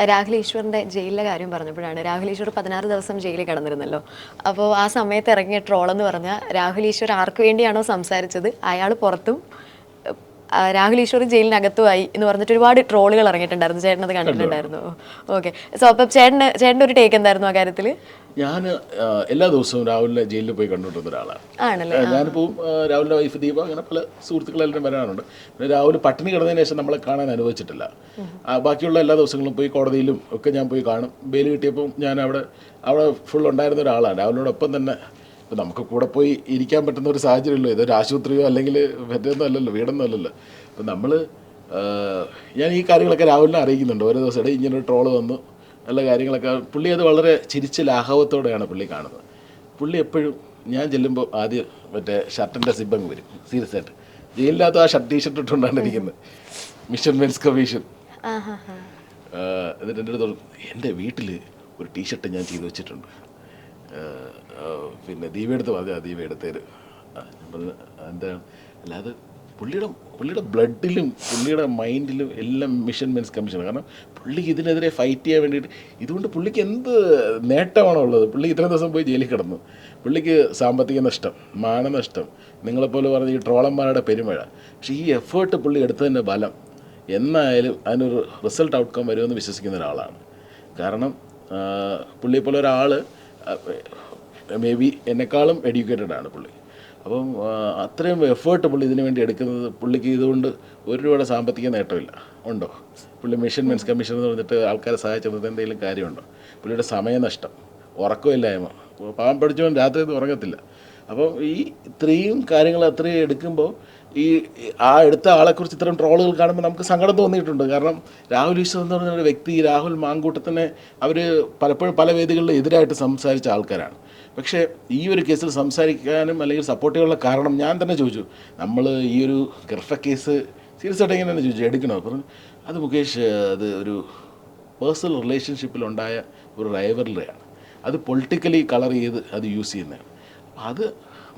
രാഹുൽ ഈശ്വറിൻ്റെ ജയിലിലെ കാര്യം പറഞ്ഞപ്പോഴാണ് രാഹുൽ ഈശ്വർ 16 ദിവസം ജയിലിൽ കിടന്നിരുന്നല്ലോ. അപ്പോൾ ആ സമയത്ത് ഇറങ്ങിയ ട്രോളെന്ന് പറഞ്ഞാൽ രാഹുൽ ഈശ്വർ ആർക്ക് വേണ്ടിയാണോ സംസാരിച്ചത് അയാൾ പുറത്തും രാഹുൽ ഈശ്വർ ജയിലിനകത്തുമായി എന്ന് പറഞ്ഞിട്ട് ഒരുപാട് ട്രോളുകൾ ഇറങ്ങിയിട്ടുണ്ടായിരുന്നു. ചേട്ടനത് കണ്ടിട്ടുണ്ടായിരുന്നു? ഓക്കെ. സോ അപ്പം ചേട്ടൻ്റെ ഒരു ടേക്ക് എന്തായിരുന്നു ആ കാര്യത്തിൽ? ഞാൻ എല്ലാ ദിവസവും രാഹുലിനെ ജയിലിൽ പോയി കണ്ടുകൊണ്ടിരുന്ന ഒരാളാണ്. ആണല്ലേ? ഞാനിപ്പോൾ രാഹുലിൻ്റെ വൈഫ് ദീപ അങ്ങനെ പല സുഹൃത്തുക്കളെല്ലാം വരാറുണ്ട്. പിന്നെ രാഹുൽ പട്ടിണി കിടന്നതിന് ശേഷം നമ്മളെ കാണാൻ അനുവദിച്ചിട്ടില്ല. ബാക്കിയുള്ള എല്ലാ ദിവസങ്ങളും പോയി കോടതിയിലും ഒക്കെ ഞാൻ പോയി കാണും. ബെയിൽ കിട്ടിയപ്പോൾ ഞാൻ അവിടെ ഫുൾ ഉണ്ടായിരുന്ന ഒരാളാണ്. രാഹുലിനോടൊപ്പം തന്നെ ഇപ്പം നമുക്ക് കൂടെ പോയി ഇരിക്കാൻ പറ്റുന്ന ഒരു സാഹചര്യമല്ലോ. ഇതൊരു ആശുപത്രിയോ അല്ലെങ്കിൽ മറ്റൊന്നും അല്ലല്ലോ, വീടൊന്നും അല്ലല്ലോ. അപ്പം നമ്മൾ ഞാൻ ഈ കാര്യങ്ങളൊക്കെ രാഹുലിനെ അറിയിക്കുന്നുണ്ട് ഓരോ ദിവസം. ഇടയിൽ ഇങ്ങനൊരു ട്രോള് വന്നു നല്ല കാര്യങ്ങളൊക്കെ. പുള്ളി അത് വളരെ ചിരിച്ച് ലാഘവത്തോടെയാണ് പുള്ളി കാണുന്നത്. പുള്ളി എപ്പോഴും ഞാൻ ചെല്ലുമ്പോൾ ആദ്യം മറ്റേ ഷർട്ടിൻ്റെ സിബങ്ങ് വരും. സീരിയസ് ആയിട്ട് ജയിലിനകത്ത് ആ ടീഷർട്ട് ഇട്ടുകൊണ്ടാണ് ഇരിക്കുന്നത്. Mission men's commission. എന്നിട്ട് എൻ്റെ അടുത്ത് എൻ്റെ വീട്ടിൽ ഒരു ടീഷർട്ട് ഞാൻ ചെയ്ത് വെച്ചിട്ടുണ്ട്. പിന്നെ ദീപ എടുത്ത് പറഞ്ഞാൽ ദീപ എടുത്തേര്. എന്താണ് അല്ലാതെ പുള്ളിയുടെ ബ്ലഡിലും പുള്ളിയുടെ മൈൻഡിലും എല്ലാം മിഷൻ മെൻസ് കമ്മീഷൻ. കാരണം പുള്ളിക്ക് ഇതിനെതിരെ ഫൈറ്റ് ചെയ്യാൻ വേണ്ടിയിട്ട് ഇതുകൊണ്ട് പുള്ളിക്ക് എന്ത് നേട്ടമാണോ ഉള്ളത്? പുള്ളി ഇത്രയും ദിവസം പോയി ജയിലിൽ കിടന്നു. പുള്ളിക്ക് സാമ്പത്തിക നഷ്ടം, മാനനഷ്ടം, നിങ്ങളെപ്പോലെ പറഞ്ഞ ഈ ട്രോളന്മാരുടെ പെരുമഴ. പക്ഷേ ഈ എഫേർട്ട് പുള്ളി എടുത്തതിൻ്റെ ബലം എന്നായാലും അതിനൊരു റിസൾട്ട് ഔട്ട്കം വരുമെന്ന് വിശ്വസിക്കുന്ന ഒരാളാണ്. കാരണം പുള്ളിയെപ്പോലെ ഒരാൾ മേ ബി എന്നെക്കാളും എഡ്യൂക്കേറ്റഡ് ആണ് പുള്ളി. അപ്പം അത്രയും എഫേർട്ട് പുള്ളി ഇതിനു വേണ്ടി എടുക്കുന്നത്. പുള്ളിക്ക് ഇതുകൊണ്ട് ഒരു രൂപയുടെ സാമ്പത്തിക നേട്ടമില്ല. ഉണ്ടോ? പുള്ളി മിഷൻ മെൻസ് കമ്മീഷൻ എന്ന് പറഞ്ഞിട്ട് ആൾക്കാരെ സഹായിച്ചത് എന്തെങ്കിലും കാര്യമുണ്ടോ? പുള്ളിയുടെ സമയനഷ്ടം, ഉറക്കമില്ലായ്മ, പാവം പഠിച്ചവൻ രാത്രി ഉറങ്ങത്തില്ല. അപ്പം ഈ ഇത്രയും കാര്യങ്ങൾ അത്രയും എടുക്കുമ്പോൾ ഈ ആ എടുത്ത ആളെക്കുറിച്ച് ഇത്തരം ട്രോളുകൾ കാണുമ്പോൾ നമുക്ക് സങ്കടം തോന്നിയിട്ടുണ്ട്. കാരണം രാഹുൽ ഈശ്വർ എന്ന് പറഞ്ഞ ഒരു വ്യക്തി, രാഹുൽ മാങ്കൂട്ടത്തിനെ അവർ പലപ്പോഴും പല വേദികളിലും എതിരായിട്ട് സംസാരിച്ച ആൾക്കാരാണ്. പക്ഷേ ഈ ഒരു കേസിൽ സംസാരിക്കാനും അല്ലെങ്കിൽ സപ്പോർട്ട് ചെയ്യാനുള്ള കാരണം ഞാൻ തന്നെ ചോദിച്ചു. നമ്മൾ ഈ ഒരു ഗർഭ കേസ് സീരിയസ് ആയിട്ട് എങ്ങനെയാണ് ചോദിച്ചു എടുക്കണോ? പറഞ്ഞു അത് മുകേഷ്, അത് ഒരു പേഴ്സണൽ റിലേഷൻഷിപ്പിലുണ്ടായ ഒരു റൈവലറിയാണ്. അത് പൊളിറ്റിക്കലി കളർ ചെയ്ത് അത് യൂസ് ചെയ്യുന്നതാണ്. അത്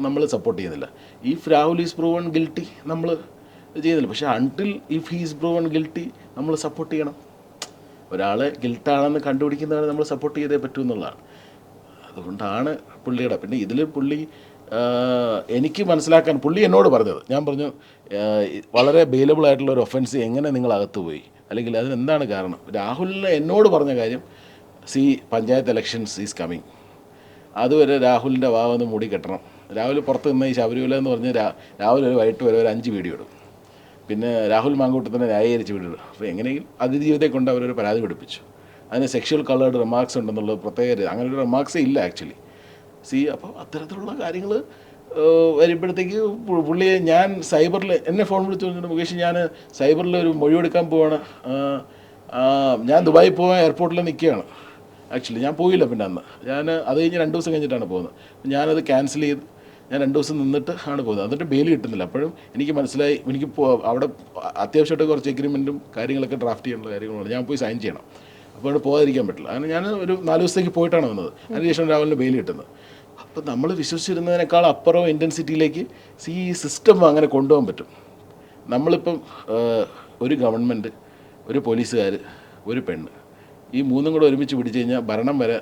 നമ്മൾ സപ്പോർട്ട് ചെയ്യുന്നില്ല. If Rahul is proven guilty നമ്മൾ ചെയ്യുന്നില്ല. പക്ഷേ until if he's proven guilty നമ്മൾ സപ്പോർട്ട് ചെയ്യണം. ഒരാളെ ഗിൽട്ടാണെന്ന് കണ്ടുപിടിക്കുന്നവരെ നമ്മൾ സപ്പോർട്ട് ചെയ്തേ പറ്റൂ എന്നുള്ളതാണ്. അതുകൊണ്ടാണ് പുള്ളിയുടെ. പിന്നെ ഇതിൽ പുള്ളി എനിക്ക് മനസ്സിലാക്കാൻ പുള്ളി എന്നോട് പറഞ്ഞത്, ഞാൻ പറഞ്ഞു വളരെ ബെയിലബിൾ ആയിട്ടുള്ള ഒരു ഒഫൻസ് എങ്ങനെ നിങ്ങൾ അകത്ത് പോയി, അല്ലെങ്കിൽ അതിനെന്താണ് കാരണം? രാഹുലിനെ എന്നോട് പറഞ്ഞ കാര്യം, പഞ്ചായത്ത് ഇലക്ഷൻസ് ഈസ് കമ്മിങ്, അതുവരെ രാഹുലിൻ്റെ വാവൊന്ന് മൂടി കെട്ടണം. രാഹുൽ പുറത്ത് നിന്ന് ഈ ശബരിമല എന്ന് പറഞ്ഞ് രാഹുൽ ഒരു വൈകിട്ട് വരെ ഒരു 5 വീഡിയോ ഇടും. പിന്നെ രാഹുൽ മാങ്കൂട്ടത്തിനെ ന്യായീകരിച്ച് വീഡിയോ ഇടും. അപ്പോൾ എങ്ങനെയെങ്കിലും അതിജീവിതത്തെ കൊണ്ട് അവരൊരു പരാതി പഠിപ്പിച്ചു. അതിന് സെക്ഷൽ കളേർഡ് റിമാർക്സ് ഉണ്ടെന്നുള്ളത് പ്രത്യേക അങ്ങനെ ഒരു റിമാർക്സേ ഇല്ല ആക്ച്വലി. അപ്പോൾ അത്തരത്തിലുള്ള കാര്യങ്ങൾ വരുമ്പോഴത്തേക്ക് പുള്ളിയെ ഞാൻ സൈബറിൽ എന്നെ ഫോൺ വിളിച്ച് പറഞ്ഞിട്ട് മുകേഷ് ഞാൻ സൈബറിൽ ഒരു മൊഴിയെടുക്കാൻ പോവാണ്, ഞാൻ ദുബായിൽ പോകാൻ എയർപോർട്ടിൽ നിൽക്കുകയാണ്. ആക്ച്വലി ഞാൻ പോയില്ല. പിന്നെ അന്ന് ഞാൻ അത് കഴിഞ്ഞ് 2 ദിവസം കഴിഞ്ഞിട്ടാണ് പോകുന്നത്. ഞാനത് ക്യാൻസൽ ചെയ്ത് ഞാൻ 2 ദിവസം നിന്നിട്ട് ആണ് പോകുന്നത്. എന്നിട്ട് ബെയിൽ കിട്ടുന്നില്ല. അപ്പോഴും എനിക്ക് മനസ്സിലായി എനിക്ക് അവിടെ അത്യാവശ്യമായിട്ട് കുറച്ച് എഗ്രിമെൻറ്റും കാര്യങ്ങളൊക്കെ ഡ്രാഫ്റ്റ് ചെയ്യാനുള്ള കാര്യങ്ങളുണ്ട്. ഞാൻ പോയി സൈൻ ചെയ്യണം. അപ്പോൾ അവിടെ പോകാതിരിക്കാൻ പറ്റില്ല. അങ്ങനെ ഞാൻ ഒരു 4 ദിവസത്തേക്ക് പോയിട്ടാണ് വന്നത്. അതിനുശേഷം രാവിലെ ബെയിൽ കിട്ടുന്നത്. അപ്പോൾ നമ്മൾ വിശ്വസിച്ചിരുന്നതിനേക്കാൾ അപ്പുറം ഇൻറ്റൻസിറ്റിയിലേക്ക് ഈ സിസ്റ്റം അങ്ങനെ കൊണ്ടുപോകാൻ പറ്റും. നമ്മളിപ്പം ഒരു ഗവൺമെൻറ്, ഒരു പോലീസുകാർ, ഒരു പെണ്ണ്, ഈ 3ഉം കൂടെ ഒരുമിച്ച് പിടിച്ചു കഴിഞ്ഞാൽ ഭരണം വരെ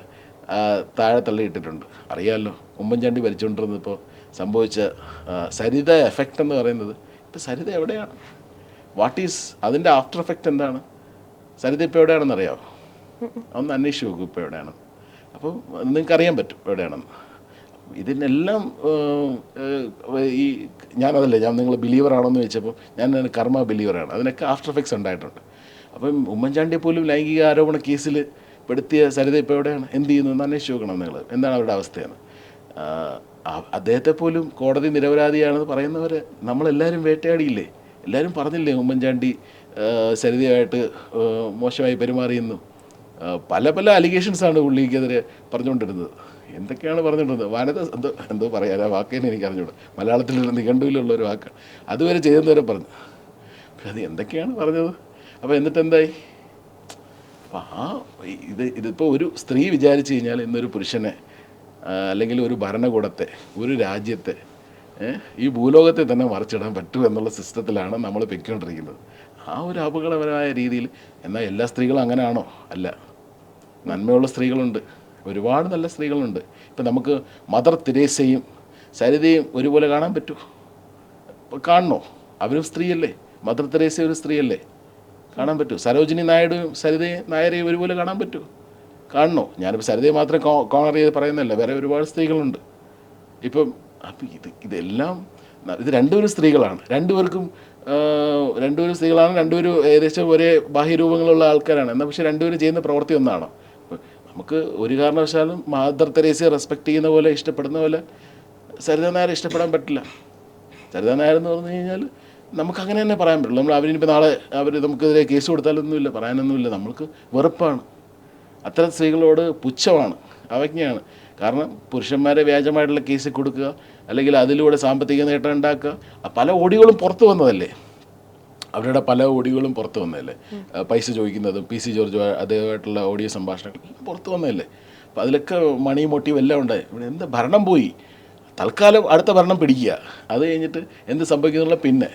താഴെ തള്ളിയിട്ടിട്ടുണ്ട്. അറിയാമല്ലോ, ഉമ്മൻചാണ്ടി ഭരിച്ചുകൊണ്ടിരുന്നപ്പോൾ സംഭവിച്ച സരിത എഫക്റ്റ് എന്ന് പറയുന്നത്. ഇപ്പോൾ സരിത എവിടെയാണ്? വാട്ട് ഈസ് അതിൻ്റെ ആഫ്റ്റർ എഫക്റ്റ് എന്താണ്? സരിത ഇപ്പോൾ എവിടെയാണെന്ന് അറിയാമോ? ഒന്ന് അന്വേഷിച്ച് നോക്കൂ ഇപ്പോൾ എവിടെയാണ്. അപ്പോൾ നിങ്ങൾക്കറിയാൻ പറ്റും എവിടെയാണെന്ന്. ഇതിനെല്ലാം ഈ ഞാനതല്ലേ, ഞാൻ നിങ്ങൾ ബിലീവറാണോ എന്ന് ചോദിച്ചപ്പോൾ ഞാൻ കർമ്മ ബിലീവറാണ്. അതിനൊക്കെ ആഫ്റ്റർ എഫക്ട്സ് ഉണ്ടായിട്ടുണ്ട്. അപ്പം ഉമ്മൻചാണ്ടിയെ പോലും ലൈംഗിക ആരോപണ കേസിൽ പെടുത്തിയ സരിത ഇപ്പോൾ എവിടെയാണ്? എന്ത് ചെയ്യുന്നു എന്ന് അന്വേഷിച്ച് നോക്കണം നിങ്ങൾ. എന്താണ് അവരുടെ അവസ്ഥയാണ്? അദ്ദേഹത്തെ പോലും കോടതി നിരപരാധിയാണെന്ന് പറയുന്നവരെ നമ്മളെല്ലാവരും വേട്ടയാടിയില്ലേ? എല്ലാവരും പറഞ്ഞില്ലേ ഉമ്മൻചാണ്ടി സരിതയായിട്ട് മോശമായി പെരുമാറിയെന്നും? പല അലിഗേഷൻസാണ് പുള്ളിക്കെതിരെ പറഞ്ഞുകൊണ്ടിരുന്നത്. എന്തൊക്കെയാണ് പറഞ്ഞുകൊണ്ടിരുന്നത്? വാനത എന്തോ പറയാൻ ആ വാക്കേനെ എനിക്ക് അറിഞ്ഞൂടെ. മലയാളത്തിലുള്ള നിഘണ്ടുവിലുള്ള ഒരു വാക്കാണ്. അതുവരെ ചെയ്യുന്നവരെ പറഞ്ഞു. അത് എന്തൊക്കെയാണ് പറഞ്ഞത്? അപ്പോൾ എന്നിട്ട് എന്തായി? അപ്പോൾ ഇതിപ്പോൾ ഒരു സ്ത്രീ വിചാരിച്ചു കഴിഞ്ഞാൽ ഇന്നൊരു പുരുഷനെ അല്ലെങ്കിൽ ഒരു ഭരണകൂടത്തെ, ഒരു രാജ്യത്തെ, ഈ ഭൂലോകത്തെ തന്നെ മറിച്ചിടാൻ പറ്റും എന്നുള്ള സിസ്റ്റത്തിലാണ് നമ്മൾ പൊയ്ക്കൊണ്ടിരിക്കുന്നത്. ആ ഒരു അപകടകരമായ രീതിയിൽ. എന്നാൽ എല്ലാ സ്ത്രീകളും അങ്ങനെയാണോ? അല്ല. നന്മയുള്ള സ്ത്രീകളുണ്ട്, ഒരുപാട് നല്ല സ്ത്രീകളുണ്ട്. ഇപ്പം നമുക്ക് മദർ തെരേസയും സരിതയും ഒരുപോലെ കാണാൻ പറ്റുമോ? കാണണോ? അവരും സ്ത്രീയല്ലേ. മദർ തെരേസ ഒരു സ്ത്രീയല്ലേ, കാണാൻ പറ്റുമോ? സരോജിനി നായിഡുവും സരിതയും നായരെയും ഒരുപോലെ കാണാൻ പറ്റുമോ? കാണണോ? ഞാനിപ്പോൾ സരിതയെ മാത്രം കോണർ ചെയ്ത് പറയുന്നതല്ല, വേറെ ഒരുപാട് സ്ത്രീകളുണ്ട്. ഇപ്പം ഇതെല്ലാം ഇത് രണ്ടുപേരും സ്ത്രീകളാണ്, രണ്ടുപേരും സ്ത്രീകളാണ്, രണ്ടുപേരും ഏകദേശം ഒരേ ബാഹ്യരൂപങ്ങളുള്ള ആൾക്കാരാണ്. എന്നാൽ പക്ഷേ രണ്ടുപേരും ചെയ്യുന്ന പ്രവൃത്തി ഒന്നാണോ? നമുക്ക് ഒരു കാരണവശാലും മദർ തെരേസയെ റെസ്പെക്റ്റ് ചെയ്യുന്ന പോലെ, ഇഷ്ടപ്പെടുന്ന പോലെ സരിത നായരെ ഇഷ്ടപ്പെടാൻ പറ്റില്ല. സരിത നായർ എന്ന് പറഞ്ഞു കഴിഞ്ഞാൽ നമുക്കങ്ങനെ തന്നെ പറയാൻ പറ്റുള്ളൂ. നമ്മൾ അവരിനിപ്പോൾ നാളെ നമുക്കെതിരെ കേസ് കൊടുത്താലൊന്നുമില്ല, പറയാനൊന്നുമില്ല. നമ്മൾക്ക് വെറുപ്പാണ്, അത്തരം സ്ത്രീകളോട് പുച്ഛമാണ്, അവജ്ഞയാണ്. കാരണം പുരുഷന്മാരെ വ്യാജമായിട്ടുള്ള കേസ് കൊടുക്കുക, അല്ലെങ്കിൽ അതിലൂടെ സാമ്പത്തിക നേട്ടം ഉണ്ടാക്കുക. പല ഓഡിയോകളും പുറത്തു വന്നതല്ലേ, അവരുടെ പല ഓഡിയോകളും പുറത്തു വന്നതല്ലേ. പൈസ ചോദിക്കുന്നതും PC ജോർജ് അദ്ദേഹമായിട്ടുള്ള ഓഡിയോ സംഭാഷണങ്ങൾ പുറത്തു വന്നതല്ലേ. അപ്പോൾ അതിലൊക്കെ മണി മോട്ടീവ് എല്ലാം ഉണ്ടായി. ഇവിടെ എന്ത് ഭരണം പോയി, തൽക്കാലം അടുത്ത ഭരണം പിടിക്കുക, അത് കഴിഞ്ഞിട്ട് എന്ത് സംഭവിക്കുന്നുള്ള പിന്നെ.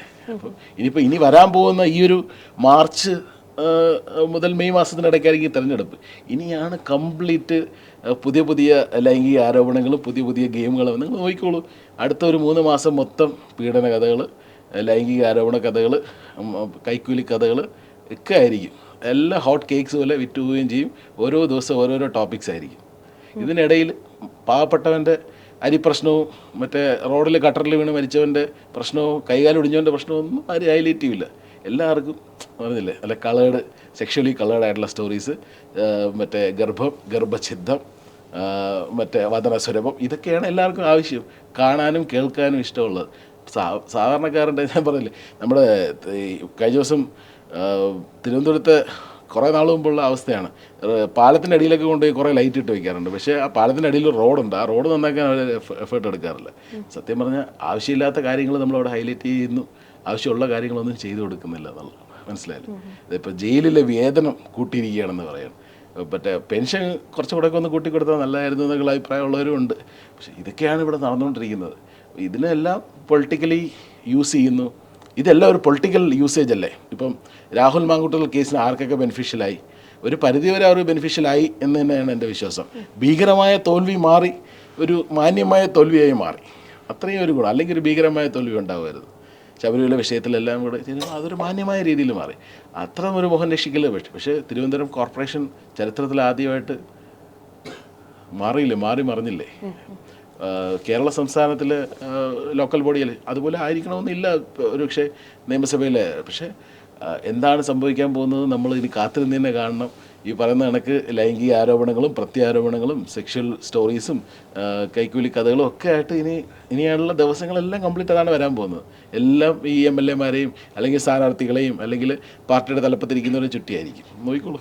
അപ്പോൾ ഇനി വരാൻ പോകുന്ന ഈ ഒരു മാർച്ച് മുതൽ മെയ് മാസത്തിനിടയ്ക്കായിരിക്കും തിരഞ്ഞെടുപ്പ്. ഇനിയാണ് കംപ്ലീറ്റ് പുതിയ ലൈംഗിക ആരോപണങ്ങളും പുതിയ ഗെയിമുകളും. നിങ്ങൾ നോക്കിക്കോളൂ, അടുത്ത ഒരു 3 മാസം മൊത്തം പീഡന കഥകൾ, ലൈംഗിക ആരോപണ കഥകൾ, കൈക്കൂലി കഥകൾ ഒക്കെ ആയിരിക്കും. എല്ലാം ഹോട്ട് കേക്ക്സ് പോലെ വിറ്റുപോവുകയും ചെയ്യും. ഓരോ ദിവസം ഓരോരോ ടോപ്പിക്സ് ആയിരിക്കും. ഇതിനിടയിൽ പാവപ്പെട്ടവൻ്റെ അരിപ്രശ്നവും മറ്റേ റോഡിൽ കട്ടറിൽ വീണ് മരിച്ചവൻ്റെ പ്രശ്നവും കൈകാലം ഒടിഞ്ഞവൻ്റെ പ്രശ്നവും ഒന്നും ആരും ഹൈലൈറ്റ് ചെയ്യില്ല. എല്ലാവർക്കും പറഞ്ഞില്ലേ, അല്ല കളേർഡ്, സെക്ഷലി കളേർഡ് ആയിട്ടുള്ള സ്റ്റോറീസ്, മറ്റേ ഗർഭഛിദ്ദം, മറ്റേ വദനസുരഭം, ഇതൊക്കെയാണ് എല്ലാവർക്കും ആവശ്യം, കാണാനും കേൾക്കാനും ഇഷ്ടമുള്ളത്. സാധാരണക്കാരൻ്റെ ഞാൻ പറഞ്ഞില്ലേ, നമ്മുടെ കഴിഞ്ഞ ദിവസം തിരുവനന്തപുരത്ത് കുറേ നാൾ മുമ്പുള്ള അവസ്ഥയാണ്. പാലത്തിൻ്റെ അടിയിലൊക്കെ കൊണ്ടുപോയി കുറേ ലൈറ്റ് ഇട്ട് വയ്ക്കാറുണ്ട്. പക്ഷേ ആ പാലത്തിൻ്റെ അടിയിൽ റോഡുണ്ട്, ആ റോഡ് നന്നാക്കാൻ അവർ എഫേർട്ട് എടുക്കാറില്ല. സത്യം പറഞ്ഞാൽ ആവശ്യമില്ലാത്ത കാര്യങ്ങൾ നമ്മളവിടെ ഹൈലൈറ്റ് ചെയ്യുന്നു, ആവശ്യമുള്ള കാര്യങ്ങളൊന്നും ചെയ്തു കൊടുക്കുന്നില്ല എന്നുള്ളത് മനസ്സിലായില്ലേ. ഇതിപ്പോൾ ജയിലിലെ വേതനം കൂട്ടിയിരിക്കുകയാണെന്ന് പറയാം, മറ്റേ പെൻഷൻ കുറച്ചുകൂടെ ഒക്കെ ഒന്ന് കൂട്ടിക്കൊടുത്താൽ നല്ലതായിരുന്നു എന്നുള്ള അഭിപ്രായമുള്ളവരും ഉണ്ട്. പക്ഷേ ഇതൊക്കെയാണ് ഇവിടെ നടന്നുകൊണ്ടിരിക്കുന്നത്. ഇതിനെല്ലാം പൊളിറ്റിക്കലി യൂസ് ചെയ്യുന്നു. ഇതെല്ലാം ഒരു പൊളിറ്റിക്കൽ യൂസേജ് അല്ലേ. ഇപ്പം രാഹുൽ മാങ്കൂട്ടൽ കേസിന് ആർക്കൊക്കെ ബെനിഫിഷ്യലായി, ഒരു പരിധിവരെ അവർ ബെനിഫിഷ്യലായി എന്ന് തന്നെയാണ് എൻ്റെ വിശ്വാസം. ഭീകരമായ തോൽവി മാറി ഒരു മാന്യമായ തോൽവിയായി മാറി, അത്രയും ഒരു ഗുണം. അല്ലെങ്കിൽ ഒരു ഭീകരമായ തോൽവി ഉണ്ടാവുമായിരുന്നു. ശബരിമല വിഷയത്തിലെല്ലാം കൂടെ അതൊരു മാന്യമായ രീതിയിൽ മാറി. അത്ര ഒരു മുഖം രക്ഷിക്കലേ പറ്റും. പക്ഷേ തിരുവനന്തപുരം കോർപ്പറേഷൻ ചരിത്രത്തിൽ ആദ്യമായിട്ട് മറിഞ്ഞില്ലേ. കേരള സംസ്ഥാനത്തിൽ ലോക്കൽ ബോഡിയിൽ അതുപോലെ ആയിരിക്കണമെന്നില്ല ഒരു പക്ഷേ നിയമസഭയിൽ. പക്ഷേ എന്താണ് സംഭവിക്കാൻ പോകുന്നത് നമ്മൾ ഇനി കാത്തിരുന്ന് തന്നെ കാണണം. ഈ പറയുന്ന കണക്ക് ലൈംഗിക ആരോപണങ്ങളും പ്രത്യാരോപണങ്ങളും സെക്ഷൽ സ്റ്റോറീസും കൈക്കൂലി കഥകളും ഒക്കെ ആയിട്ട് ഇനിയുള്ള ദിവസങ്ങളെല്ലാം കംപ്ലീറ്റ് അതാണ് വരാൻ പോകുന്നത്. എല്ലാം ഈ MLA മാരെയും അല്ലെങ്കിൽ സ്ഥാനാർത്ഥികളെയും അല്ലെങ്കിൽ പാർട്ടിയുടെ തലപ്പത്തിരിക്കുന്നവരെയും ചുറ്റിയായിരിക്കും. നോക്കിക്കോളൂ.